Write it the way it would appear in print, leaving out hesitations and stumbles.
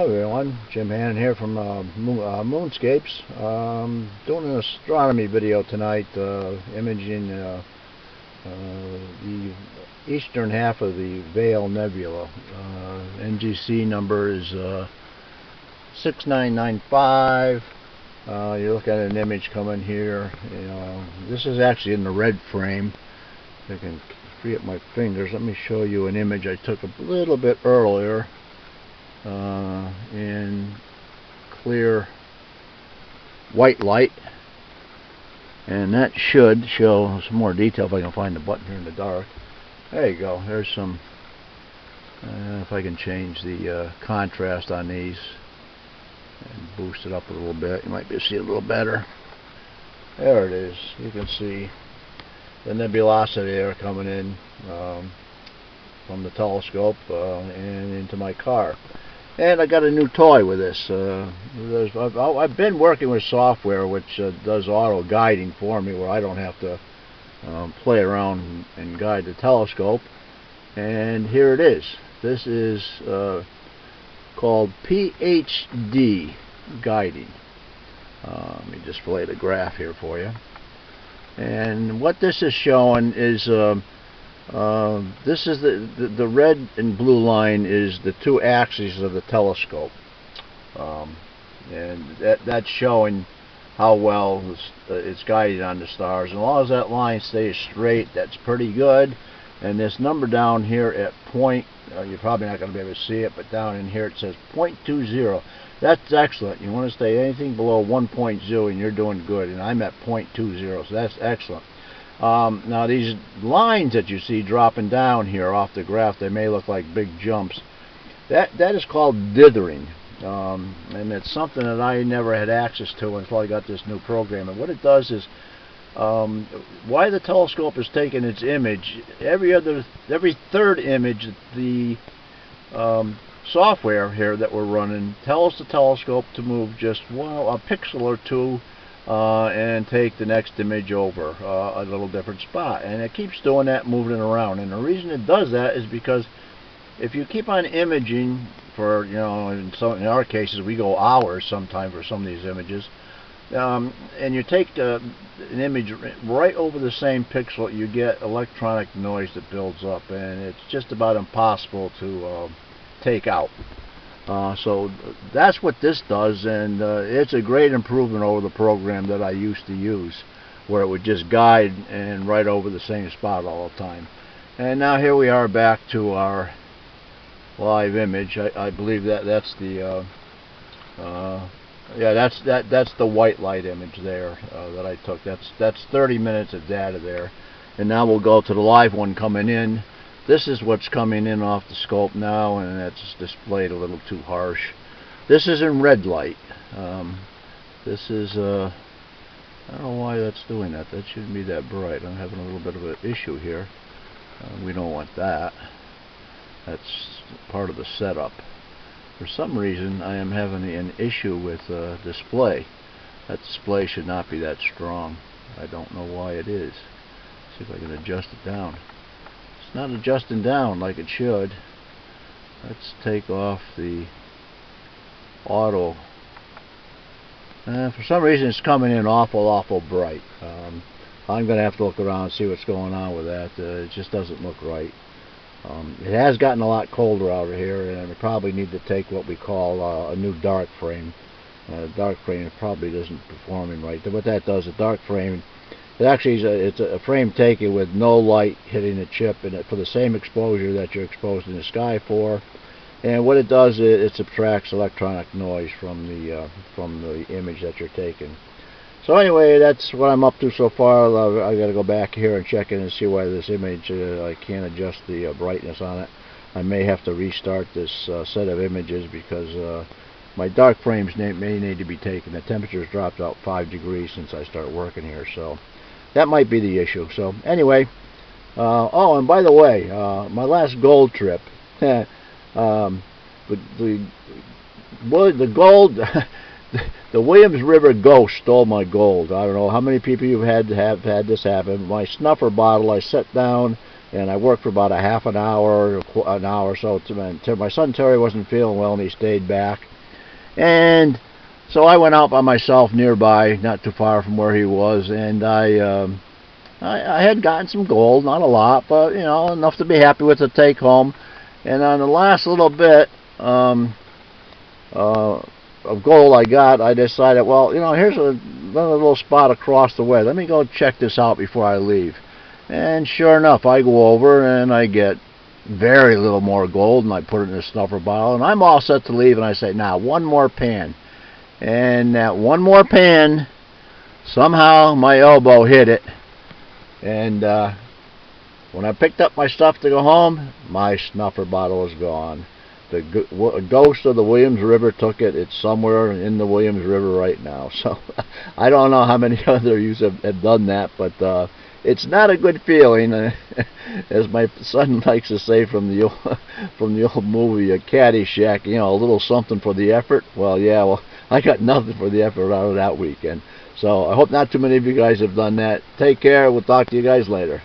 everyone, Jim Hannon here from Moonscapes. Doing an astronomy video tonight, imaging the eastern half of the Veil Nebula. NGC number is 6995. You look at an image coming here. This is actually in the red frame. If I can free up my fingers, let me show you an image I took a little bit earlier. In clear white light, and that should show some more detail if I can find the button here in the dark. There you go. There's some if I can change the contrast on these and boost it up a little bit, you might be able to see it a little better. There it is. You can see the nebulosity there coming in from the telescope and into my car. And I got a new toy with this. I've been working with software which does auto guiding for me, where I don't have to play around and guide the telescope. And here it is. This is called PhD guiding. Let me display the graph here for you. And what this is showing is this is the red and blue line is the two axes of the telescope, and that's showing how well it's guided on the stars. And as long as that line stays straight, that's pretty good. And this number down here at point, you're probably not going to be able to see it, but down in here it says 0.20. That's excellent. You want to stay anything below 1.0 and you're doing good, and I'm at 0.20, so that's excellent. Now these lines that you see dropping down here off the graph, they may look like big jumps. That is called dithering, and it's something that I never had access to until I got this new program. And what it does is, why the telescope is taking its image, every third image, the software here that we're running tells the telescope to move just a pixel or two and take the next image over a little different spot, and it keeps doing that, moving it around. And the reason it does that is because if you keep on imaging for, in our cases we go hours sometimes for some of these images, and you take an image right over the same pixel, you get electronic noise that builds up, and it's just about impossible to take out. So that's what this does, and it's a great improvement over the program that I used to use, where it would just guide and right over the same spot all the time. And now here we are back to our live image. I believe that's the yeah, that's the white light image there that I took. That's 30 minutes of data there. And now we'll go to the live one coming in. This is what's coming in off the scope now, and it's displayed a little too harsh. This is in red light. This is I don't know why that's doing that. That shouldn't be that bright. I'm having a little bit of an issue here. We don't want that. That's part of the setup. For some reason I am having an issue with display. That display should not be that strong. I don't know why it is. See if I can adjust it down. It's not adjusting down like it should. Let's take off the auto. For some reason it's coming in awful bright. I'm going to have to look around and see what's going on with that. It just doesn't look right. It has gotten a lot colder out here, and we probably need to take what we call a new dark frame. Dark frame probably isn't performing right. What that does, a dark frame, it actually it's a frame taken with no light hitting the chip in it for the same exposure that you're exposed in the sky for. And what it does is it subtracts electronic noise from the image that you're taking. So anyway, that's what I'm up to so far. I got to go back here and check in and see why this image I can't adjust the brightness on it. I may have to restart this set of images because my dark frames may need to be taken. The temperature's dropped out 5 degrees since I started working here, so that might be the issue. So anyway, oh, and by the way, my last gold trip, the gold, the Williams River ghost stole my gold. I don't know how many people you've had this happen. My snuffer bottle I set down and I worked for about a half an hour or so. My son Terry wasn't feeling well, and he stayed back. And so I went out by myself nearby, not too far from where he was, and I had gotten some gold, not a lot, but you know, enough to be happy with to take home. And on the last little bit of gold I got, I decided, well, you know, here's another little spot across the way. Let me go check this out before I leave. And sure enough, I go over and I get very little more gold, and I put it in a snuffer bottle, and I'm all set to leave. And I say, now one more pan. And that one more pan, somehow my elbow hit it, and when I picked up my stuff to go home, my snuffer bottle was gone. The ghost of the Williams River took it. It's somewhere in the Williams River right now. So I don't know how many other yous have done that, but it's not a good feeling. As my son likes to say from the old movie Caddyshack, you know, a little something for the effort. Well, yeah, well, I got nothing for the effort out of that weekend. So I hope not too many of you guys have done that. Take care. We'll talk to you guys later.